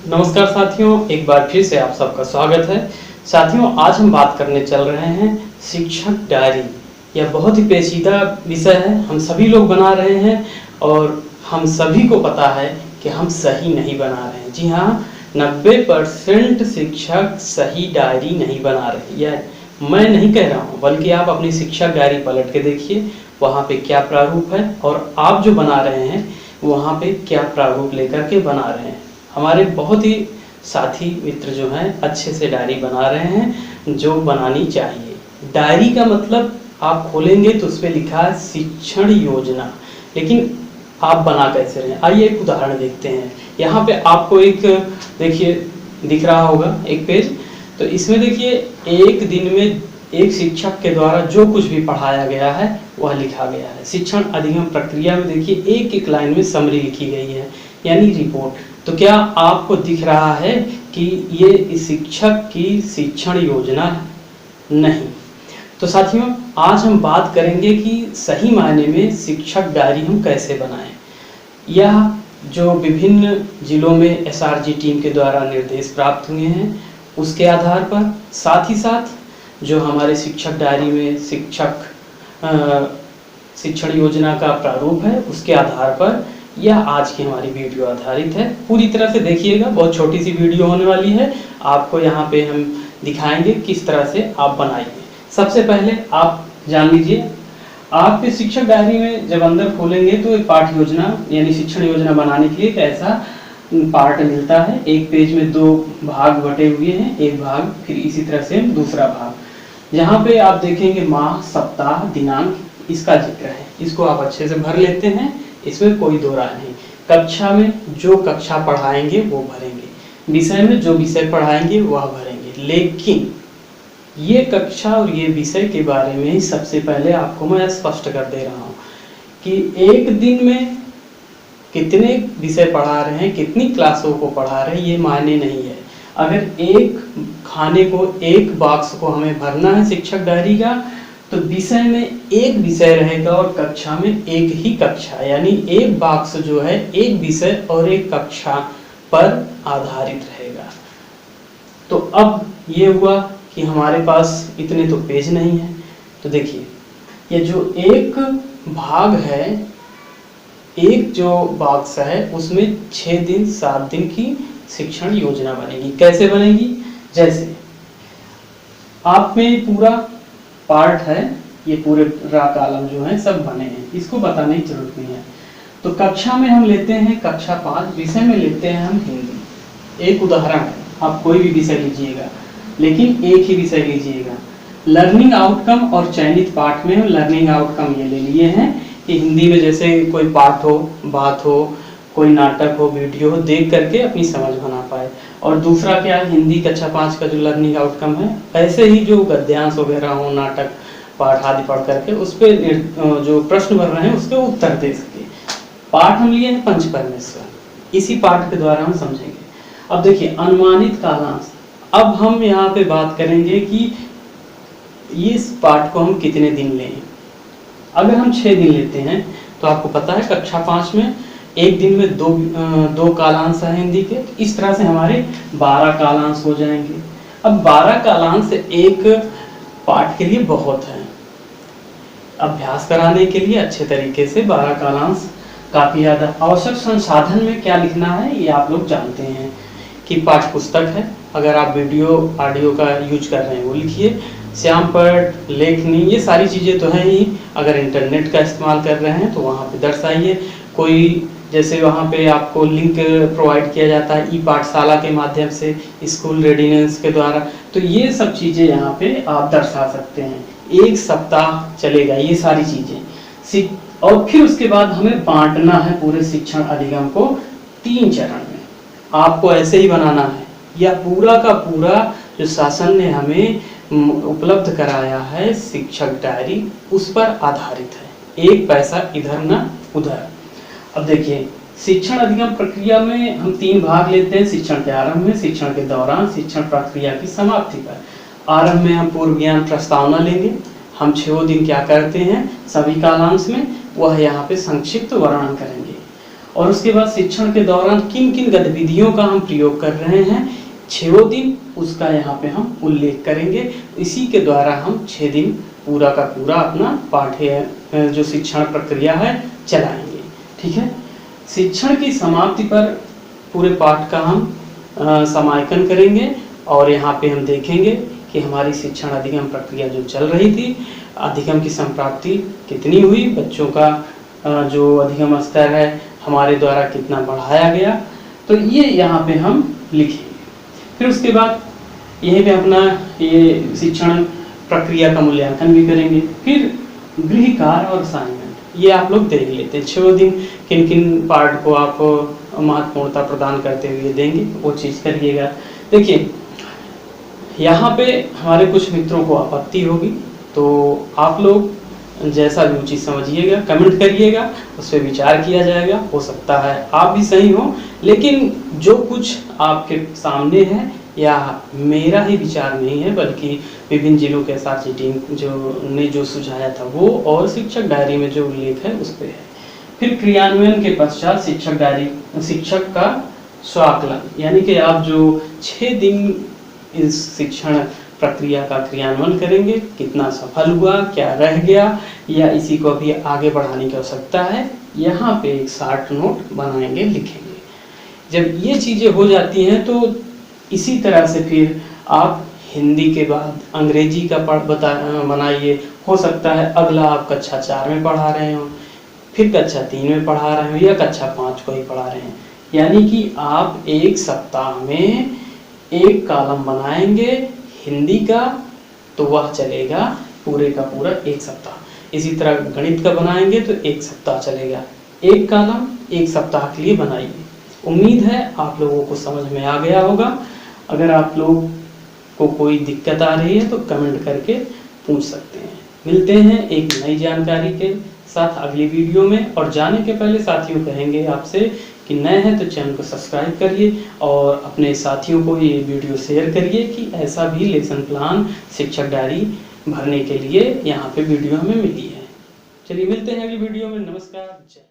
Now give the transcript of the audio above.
नमस्कार साथियों, एक बार फिर से आप सबका स्वागत है। साथियों, आज हम बात करने चल रहे हैं शिक्षक डायरी। यह बहुत ही पेचीदा विषय है, हम सभी लोग बना रहे हैं और हम सभी को पता है कि हम सही नहीं बना रहे हैं। जी हाँ, 90% शिक्षक सही डायरी नहीं बना रहे। यह मैं नहीं कह रहा हूँ, बल्कि आप अपनी शिक्षक डायरी पलट के देखिए, वहाँ पे क्या प्रारूप है और आप जो बना रहे हैं वहाँ पे क्या प्रारूप लेकर के बना रहे हैं। हमारे बहुत ही साथी मित्र जो हैं अच्छे से डायरी बना रहे हैं, जो बनानी चाहिए। डायरी का मतलब आप खोलेंगे तो उस पर लिखा है शिक्षण योजना, लेकिन आप बना कैसे रहे हैं। आइए एक उदाहरण देखते हैं। यहाँ पे आपको एक देखिए दिख रहा होगा एक पेज, तो इसमें देखिए एक दिन में एक शिक्षक के द्वारा जो कुछ भी पढ़ाया गया है वह लिखा गया है। शिक्षण अधिगम प्रक्रिया में देखिए एक एक लाइन में समरी लिखी गई है, यानी रिपोर्ट। तो क्या आपको दिख रहा है कि ये शिक्षक की शिक्षण योजना है? नहीं। तो साथियों, आज हम बात करेंगे कि सही मायने में शिक्षक डायरी हम कैसे बनाएं। यह जो विभिन्न जिलों में एसआरजी टीम के द्वारा निर्देश प्राप्त हुए हैं उसके आधार पर, साथ ही साथ जो हमारे शिक्षक डायरी में शिक्षण योजना का प्रारूप है उसके आधार पर यह आज की हमारी वीडियो आधारित है। पूरी तरह से देखिएगा, बहुत छोटी सी वीडियो होने वाली है। आपको यहाँ पे हम दिखाएंगे किस तरह से आप बनाइए। सबसे पहले आप जान लीजिए, आपके शिक्षक डायरी में जब अंदर खोलेंगे तो एक पाठ योजना यानी शिक्षण योजना बनाने के लिए एक ऐसा पार्ट मिलता है। एक पेज में 2 भाग बटे हुए हैं, एक भाग फिर इसी तरह से दूसरा भाग। यहाँ पे आप देखेंगे माह, सप्ताह, दिनांक, इसका जिक्र है। इसको आप अच्छे से भर लेते हैं, इसमें कोई दो राय नहीं। कक्षा में जो कक्षा पढ़ाएंगे वो भरेंगे, विषय में जो विषय पढ़ाएंगे वह भरेंगे। लेकिन ये कक्षा और ये विषय के बारे में ही सबसे पहले आपको मैं स्पष्ट कर दे रहा हूँ कि एक दिन में कितने विषय पढ़ा रहे हैं, कितनी क्लासों को पढ़ा रहे हैं, ये मायने नहीं है। अगर एक खाने को, एक बॉक्स को हमें भरना है शिक्षक डायरी का, तो विषय में एक विषय रहेगा और कक्षा में एक ही कक्षा, यानी एक बॉक्स जो है एक विषय और एक कक्षा पर आधारित रहेगा। तो अब ये हुआ कि हमारे पास इतने तो पेज नहीं है। तो देखिए, ये जो एक भाग है, एक जो बॉक्स है उसमें 6 दिन 7 दिन की शिक्षण योजना बनेगी। कैसे बनेगी? जैसे आप में पूरा पार्ट है, ये पूरे कॉलम जो है सब बने हैं, इसको बताने की जरूरत नहीं है। तो कक्षा में हम लेते हैं कक्षा 5, विषय में लेते हैं हम हिंदी। एक उदाहरण है, आप कोई भी विषय लीजिएगा लेकिन एक ही विषय लीजिएगा। लर्निंग आउटकम और चयनित पाठ में हम लर्निंग आउटकम ये ले लिए हैं कि हिंदी में जैसे कोई पाठ हो, बात हो, कोई नाटक हो, वीडियो हो, देख करके अपनी समझ बना पाए। और दूसरा क्या है, हिंदी कक्षा 5 का जो लर्निंग आउटकम है, ऐसे ही जो गद्यांश वगैरह हो, नाटक पाठ आदि पढ़ करके उस पर जो प्रश्न बन रहे हैं उसके उत्तर दे सके। पाठ हम लिए हैं पंच परमेश्वर, इसी पाठ के द्वारा हम समझेंगे। अब देखिए अनुमानित कालांश। अब हम यहाँ पे बात करेंगे कि इस पाठ को हम कितने दिन लें। अगर हम 6 दिन लेते हैं तो आपको पता है कक्षा 5 में एक दिन में दो कालांश है हिंदी के, इस तरह से हमारे 12 कालांश हो जाएंगे। अब 12 कालांश एक पाठ के लिए बहुत है। अभ्यास कराने के लिए अच्छे तरीके से 12 कालांश काफी ज्यादा। आवश्यक संसाधन में क्या लिखना है ये आप लोग जानते हैं कि पाठ्य पुस्तक है, अगर आप वीडियो ऑडियो का यूज कर रहे हैं वो लिखिए। श्यामपट्ट, लेखनी, ये सारी चीज़ें तो हैं ही। अगर इंटरनेट का इस्तेमाल कर रहे हैं तो वहाँ पे दर्शाइए। कोई जैसे वहाँ पे आपको लिंक प्रोवाइड किया जाता है ई पाठशाला के माध्यम से, स्कूल रेडिनेंस के द्वारा, तो ये सब चीज़ें यहाँ पे आप दर्शा सकते हैं। 1 सप्ताह चलेगा ये सारी चीज़ें। और फिर उसके बाद हमें बांटना है पूरे शिक्षण अधिगम को 3 चरण में। आपको ऐसे ही बनाना है। यह पूरा का पूरा जो शासन ने हमें उपलब्ध कराया है शिक्षक डायरी, उस पर आधारित है। 1 पैसा इधर ना उधर। अब देखिए, शिक्षण अधिगम प्रक्रिया में हम 3 भाग लेते हैं। शिक्षण के आरंभ में, शिक्षण के दौरान, शिक्षण प्रक्रिया की समाप्ति पर। आरंभ में हम पूर्व ज्ञान प्रस्तावना लेंगे। हम 6 दिन क्या करते हैं सभी कालांश में, वह यहाँ पे संक्षिप्त वर्णन करेंगे। और उसके बाद शिक्षण के दौरान किन किन गतिविधियों का हम प्रयोग कर रहे हैं 6 दिन, उसका यहाँ पे हम उल्लेख करेंगे। इसी के द्वारा हम 6 दिन पूरा का पूरा अपना पाठ्य जो शिक्षण प्रक्रिया है चलाएंगे। ठीक है, शिक्षण की समाप्ति पर पूरे पाठ का हम समायकन करेंगे और यहाँ पे हम देखेंगे कि हमारी शिक्षण अधिगम प्रक्रिया जो चल रही थी, अधिगम की संप्राप्ति कितनी हुई, बच्चों का जो अधिगम स्तर है हमारे द्वारा कितना बढ़ाया गया, तो ये यहाँ पे हम लिखेंगे। फिर उसके बाद यहीं पे अपना ये शिक्षण प्रक्रिया का मूल्यांकन भी करेंगे। फिर गृह कार्य और असाइनमेंट ये आप लोग देख लेते हैं। 6 दिन किन किन पार्ट को आप महत्वपूर्णता प्रदान करते हुए देंगे, वो चीज़ करिएगा। देखिए यहाँ पे हमारे कुछ मित्रों को आपत्ति होगी, तो आप लोग जैसा भी उचित समझिएगा, कमेंट करिएगा, उस पर विचार किया जाएगा। हो सकता है आप भी सही हो, लेकिन जो कुछ आपके सामने है या मेरा ही विचार नहीं है, बल्कि विभिन्न जिलों के साथ टीम जो सुझाया था वो, और शिक्षक डायरी में जो उल्लेख है उस पर है। फिर क्रियान्वयन के पश्चात शिक्षक का स्वाकलन, यानी कि आप जो 6 दिन इस शिक्षण प्रक्रिया का क्रियान्वयन करेंगे, कितना सफल हुआ, क्या रह गया, या इसी को भी आगे बढ़ाने की आवश्यकता है, यहाँ पे एक शॉर्ट नोट बनाएंगे, लिखेंगे। जब ये चीज़ें हो जाती हैं तो इसी तरह से फिर आप हिंदी के बाद अंग्रेजी का बनाइए। हो सकता है अगला आप कक्षा 4 में पढ़ा रहे हो, फिर कक्षा 3 में पढ़ा रहे हो, या कक्षा 5 को ही पढ़ा रहे हैं, यानी कि आप एक सप्ताह में एक कॉलम बनाएंगे हिंदी का, तो वह चलेगा पूरे का पूरा एक सप्ताह। इसी तरह गणित का बनाएंगे तो एक सप्ताह चलेगा। एक कॉलम एक सप्ताह के लिए बनाइए। उम्मीद है आप लोगों को समझ में आ गया होगा। अगर आप लोग को कोई दिक्कत आ रही है तो कमेंट करके पूछ सकते हैं। मिलते हैं एक नई जानकारी के साथ अगली वीडियो में, और जाने के पहले साथियों कहेंगे आपसे कि नए हैं तो चैनल को सब्सक्राइब करिए और अपने साथियों को ये वीडियो शेयर करिए कि ऐसा भी लेसन प्लान शिक्षक डायरी भरने के लिए यहाँ पे वीडियो हमें मिली है। चलिए मिलते हैं अगली वीडियो में। नमस्कार, जय।